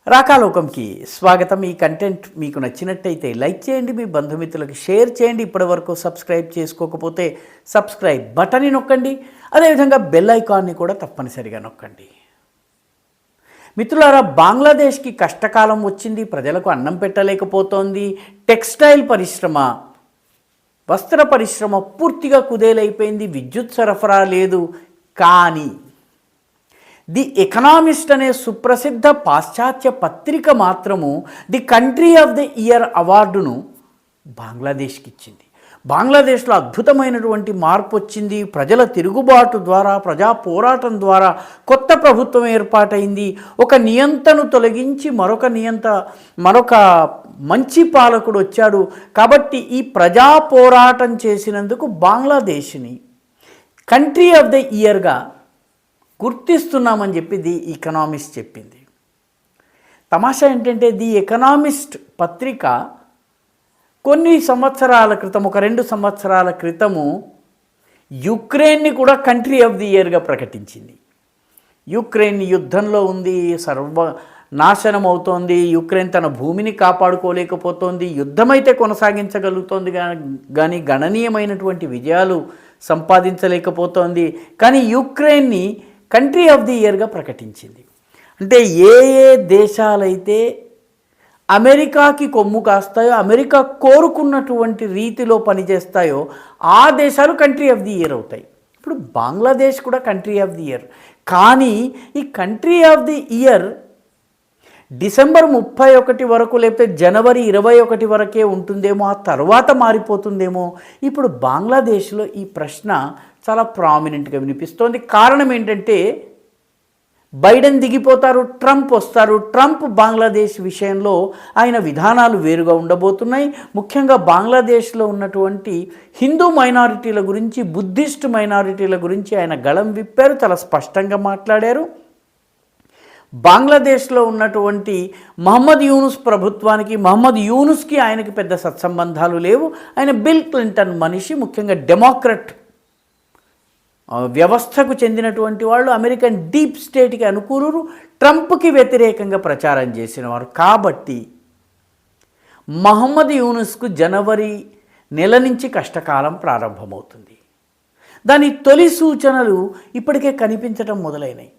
రాకాలోకంకి స్వాగతం. ఈ కంటెంట్ మీకు నచ్చినట్టయితే లైక్ చేయండి, మీ బంధుమిత్రులకు షేర్ చేయండి. ఇప్పటివరకు సబ్స్క్రైబ్ చేసుకోకపోతే సబ్స్క్రైబ్ బటన్ని నొక్కండి, అదేవిధంగా బెల్ ఐకాన్ని కూడా తప్పనిసరిగా నొక్కండి. మిత్రులారా, బంగ్లాదేశ్కి కష్టకాలం వచ్చింది, ప్రజలకు అన్నం పెట్టలేకపోతోంది. టెక్స్టైల్ పరిశ్రమ, వస్త్ర పరిశ్రమ పూర్తిగా కుదేలైపోయింది, విద్యుత్ సరఫరా లేదు. కానీ ది ఎకనామిస్ట్ అనే సుప్రసిద్ధ పాశ్చాత్య పత్రిక మాత్రము the country of the year అవార్డును బంగ్లాదేశ్కి ఇచ్చింది. బంగ్లాదేశ్లో అద్భుతమైనటువంటి మార్పు వచ్చింది. ప్రజల తిరుగుబాటు ద్వారా, ప్రజా పోరాటం ద్వారా కొత్త ప్రభుత్వం ఏర్పాటైంది. ఒక నియంతను తొలగించి మరొక మంచి పాలకుడు వచ్చాడు. కాబట్టి ఈ ప్రజా పోరాటం చేసినందుకు బంగ్లాదేశ్ని కంట్రీ ఆఫ్ ది ఇయర్గా గుర్తిస్తున్నామని చెప్పి ది ఎకనామిస్ట్ చెప్పింది. తమాషా ఏంటంటే, ది ఎకనామిస్ట్ పత్రిక కొన్ని సంవత్సరాల క్రితం, ఒక 2 సంవత్సరాల క్రితము యుక్రెయిన్ని కూడా కంట్రీ ఆఫ్ ది ఇయర్గా ప్రకటించింది. యుక్రెయిన్ యుద్ధంలో ఉంది, నాశనం అవుతోంది. యుక్రెయిన్ తన భూమిని కాపాడుకోలేకపోతోంది. యుద్ధమైతే కొనసాగించగలుగుతోంది కానీ గణనీయమైనటువంటి విజయాలు సంపాదించలేకపోతోంది. కానీ యుక్రెయిన్ని కంట్రీ ఆఫ్ ది ఇయర్గా ప్రకటించింది. అంటే ఏ దేశాలైతే అమెరికాకి కొమ్ము కాస్తాయో, అమెరికా కోరుకున్నటువంటి రీతిలో పనిచేస్తాయో ఆ దేశాలు కంట్రీ ఆఫ్ ది ఇయర్ అవుతాయి. ఇప్పుడు బంగ్లాదేశ్ కూడా కంట్రీ ఆఫ్ ది ఇయర్. కానీ ఈ country of the year December 31 వరకు, లేకపోతే జనవరి 21 వరకే ఉంటుందేమో, ఆ తర్వాత మారిపోతుందేమో. ఇప్పుడు బంగ్లాదేశ్లో ఈ ప్రశ్న చాలా ప్రామినెంట్గా వినిపిస్తోంది. కారణం ఏంటంటే, బైడెన్ దిగిపోతారు, ట్రంప్ వస్తారు. ట్రంప్ బంగ్లాదేశ్ విషయంలో ఆయన విధానాలు వేరుగా ఉండబోతున్నాయి. ముఖ్యంగా బంగ్లాదేశ్లో ఉన్నటువంటి హిందూ మైనారిటీల గురించి, బుద్ధిస్ట్ మైనారిటీల గురించి ఆయన గళం విప్పారు, చాలా స్పష్టంగా మాట్లాడారు. బంగ్లాదేశ్లో ఉన్నటువంటి మహమ్మద్ యూనుస్ ప్రభుత్వానికి, మహమ్మద్ యూనుస్కి ఆయనకి పెద్ద సత్సంబంధాలు లేవు. ఆయన బిల్ క్లింటన్ మనిషి, ముఖ్యంగా డెమోక్రట్ వ్యవస్థకు చెందినటువంటి వాళ్ళు, అమెరికన్ డీప్ స్టేట్కి అనుకూలురు, ట్రంప్కి వ్యతిరేకంగా ప్రచారం చేసిన వారు. కాబట్టి మహమ్మద్ యూనుస్కు జనవరి నెల నుంచి కష్టకాలం ప్రారంభమవుతుంది. దాని తొలి సూచనలు ఇప్పటికే కనిపించడం మొదలైనవి.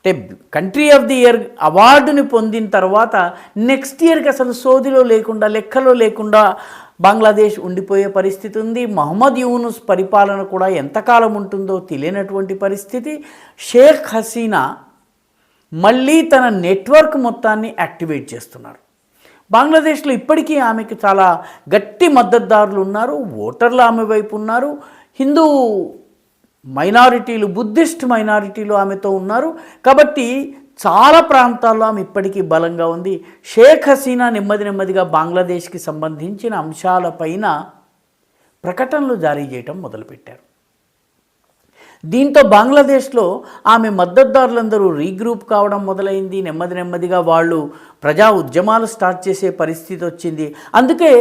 అంటే కంట్రీ ఆఫ్ ది ఇయర్ అవార్డుని పొందిన తర్వాత నెక్స్ట్ ఇయర్కి అసలు సోదిలో లేకుండా, లెక్కలో లేకుండా బంగ్లాదేశ్ ఉండిపోయే పరిస్థితి ఉంది. మహమ్మద్ యూనుస్ పరిపాలన కూడా ఎంతకాలం ఉంటుందో తెలియనటువంటి పరిస్థితి. షేక్ హసీనా మళ్ళీ తన నెట్వర్క్ మొత్తాన్ని యాక్టివేట్ చేస్తున్నారు. బంగ్లాదేశ్లో ఇప్పటికీ ఆమెకి చాలా గట్టి మద్దతుదారులు ఉన్నారు, ఓటర్లు ఆమె వైపు ఉన్నారు. హిందూ మైనారిటీలు, బుద్ధిస్ట్ మైనారిటీలు ఆమెతో ఉన్నారు. కాబట్టి చాలా ప్రాంతాల్లో ఆమె ఇప్పటికీ బలంగా ఉంది. షేక్ హసీనా నెమ్మదిగా బంగ్లాదేశ్కి సంబంధించిన అంశాలపైన ప్రకటనలు జారీ చేయటం మొదలుపెట్టారు. దీంతో బంగ్లాదేశ్లో ఆమె మద్దతుదారులందరూ రీగ్రూప్ కావడం మొదలైంది. నెమ్మదిగా వాళ్ళు ప్రజా ఉద్యమాలు స్టార్ట్ చేసే పరిస్థితి వచ్చింది. అందుకే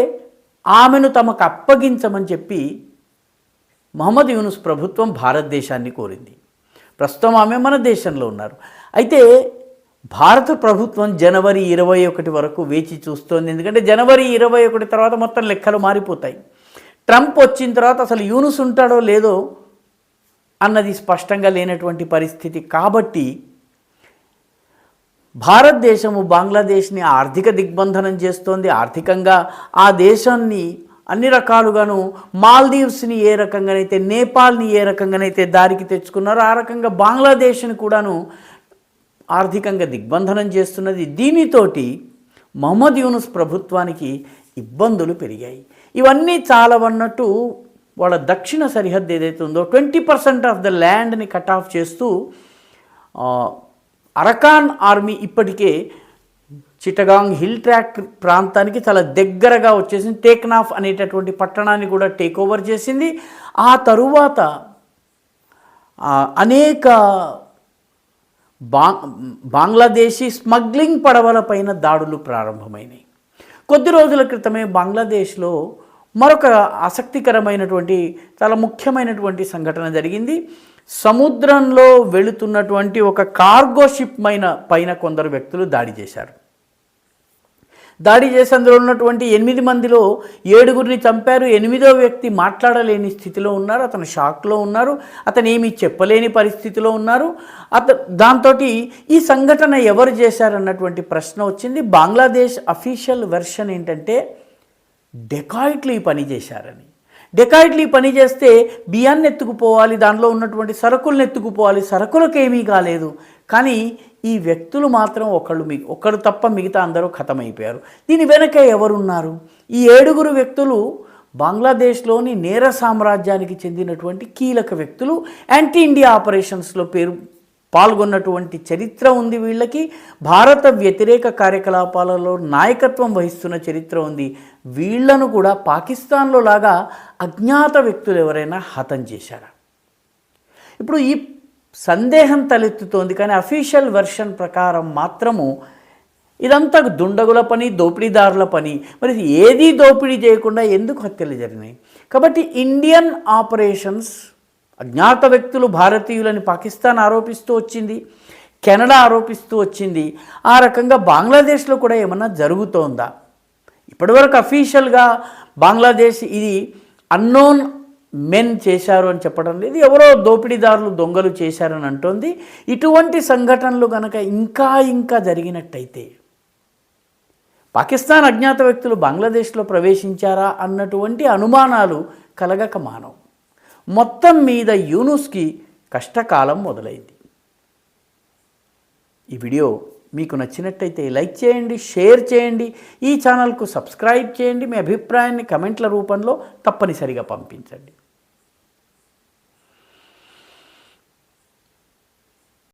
ఆమెను తమకు అప్పగించమని చెప్పి మహమ్మద్ యూనుస్ ప్రభుత్వం భారతదేశాన్ని కోరింది. ప్రస్తుతం ఆమె మన దేశంలో ఉన్నారు. అయితే భారత ప్రభుత్వం జనవరి 21 వరకు వేచి చూస్తోంది. ఎందుకంటే జనవరి 21 తర్వాత మొత్తం లెక్కలు మారిపోతాయి. ట్రంప్ వచ్చిన తర్వాత అసలు యూనుస్ ఉంటాడో లేదో అన్నది స్పష్టంగా లేనటువంటి పరిస్థితి. కాబట్టి భారతదేశము బంగ్లాదేశ్ని ఆర్థిక దిగ్బంధనం చేస్తోంది. ఆర్థికంగా ఆ దేశాన్ని అన్ని రకాలుగాను, మాల్దీవ్స్ని ఏ రకంగానైతే, నేపాల్ని ఏ రకంగానైతే దారికి తెచ్చుకున్నారో ఆ రకంగా బంగ్లాదేశ్ని కూడాను ఆర్థికంగా దిగ్బంధనం చేస్తున్నది. దీనితోటి మహమ్మద్ యూనుస్ ప్రభుత్వానికి ఇబ్బందులు పెరిగాయి. ఇవన్నీ చాలవన్నట్టు వాళ్ళ దక్షిణ సరిహద్దు ఏదైతే ఉందో 20% ఆఫ్ ద ల్యాండ్ని కట్ ఆఫ్ చేస్తూ అరకాన్ ఆర్మీ ఇప్పటికే చిటగాంగ్ హిల్ ట్రాక్ ప్రాంతానికి చాలా దగ్గరగా వచ్చేసింది. టేక్నాఫ్ అనేటటువంటి పట్టణాన్ని కూడా టేక్ ఓవర్ చేసింది. ఆ తరువాత అనేక బంగ్లాదేశీ స్మగ్లింగ్ పడవలపైన దాడులు ప్రారంభమైనాయి. కొద్ది రోజుల క్రితమే బంగ్లాదేశ్లో మరొక ఆసక్తికరమైనటువంటి, చాలా ముఖ్యమైనటువంటి సంఘటన జరిగింది. సముద్రంలో వెళుతున్నటువంటి ఒక కార్గో షిప్ పైన కొందరు వ్యక్తులు దాడి చేశారు. దాడి చేసి అందులో ఉన్నటువంటి 8 మందిలో 7గురిని చంపారు. 8వ వ్యక్తి మాట్లాడలేని స్థితిలో ఉన్నారు. అతను షాక్లో ఉన్నారు. అతను ఏమీ చెప్పలేని పరిస్థితిలో ఉన్నారు. దాంతో ఈ సంఘటన ఎవరు చేశారన్నటువంటి ప్రశ్న వచ్చింది. బంగ్లాదేశ్ అఫీషియల్ వెర్షన్ ఏంటంటే డెకాయిట్లు ఈ పని చేశారని. డెకాయిట్లు ఈ పని చేస్తే బియ్యాన్ని ఎత్తుకుపోవాలి, దానిలో ఉన్నటువంటి సరుకులను ఎత్తుకుపోవాలి, సరుకులకు ఏమీ కాలేదు. కానీ ఈ వ్యక్తులు మాత్రం ఒకడు తప్ప మిగతా అందరూ ఖతమైపోయారు. దీని వెనక ఎవరున్నారు? ఈ 7గురు వ్యక్తులు బంగ్లాదేశ్లోని నేర సామ్రాజ్యానికి చెందినటువంటి కీలక వ్యక్తులు. యాంటీ ఇండియా ఆపరేషన్స్లో పాల్గొన్నటువంటి చరిత్ర ఉంది వీళ్ళకి. భారత వ్యతిరేక కార్యకలాపాలలో నాయకత్వం వహిస్తున్న చరిత్ర ఉంది. వీళ్లను కూడా పాకిస్తాన్లో లాగా అజ్ఞాత వ్యక్తులు ఎవరైనా హతం చేశారా? ఇప్పుడు ఈ సందేహం తలెత్తుతోంది. కానీ అఫీషియల్ వెర్షన్ ప్రకారం మాత్రము ఇదంతా దుండగుల పని, దోపిడీదారుల పని. మరి ఏదీ దోపిడీ చేయకుండా ఎందుకు హత్యలు జరిగినాయి? కాబట్టి ఇండియన్ ఆపరేషన్స్, అజ్ఞాత వ్యక్తులు భారతీయులని పాకిస్తాన్ ఆరోపిస్తూ వచ్చింది, కెనడా ఆరోపిస్తూ వచ్చింది. ఆ రకంగా బంగ్లాదేశ్లో కూడా ఏమన్నా జరుగుతోందా? ఇప్పటివరకు అఫీషియల్గా బంగ్లాదేశ్ ఇది అన్నోన్ మెన్ చేశారు అని చెప్పడం లేదు. ఎవరో దోపిడీదారులు, దొంగలు చేశారని అంటోంది. ఇటువంటి సంఘటనలు కనుక ఇంకా జరిగినట్టయితే పాకిస్తాన్ అజ్ఞాత వ్యక్తులు బంగ్లాదేశ్లో ప్రవేశించారా అన్నటువంటి అనుమానాలు కలగక మానవు. మొత్తం మీద యూనుస్కి కష్టకాలం మొదలైంది. ఈ వీడియో మీకు నచ్చినట్టయితే లైక్ చేయండి, షేర్ చేయండి, ఈ ఛానల్కు సబ్స్క్రైబ్ చేయండి. మీ అభిప్రాయాన్ని కమెంట్ల రూపంలో తప్పనిసరిగా పంపించండి.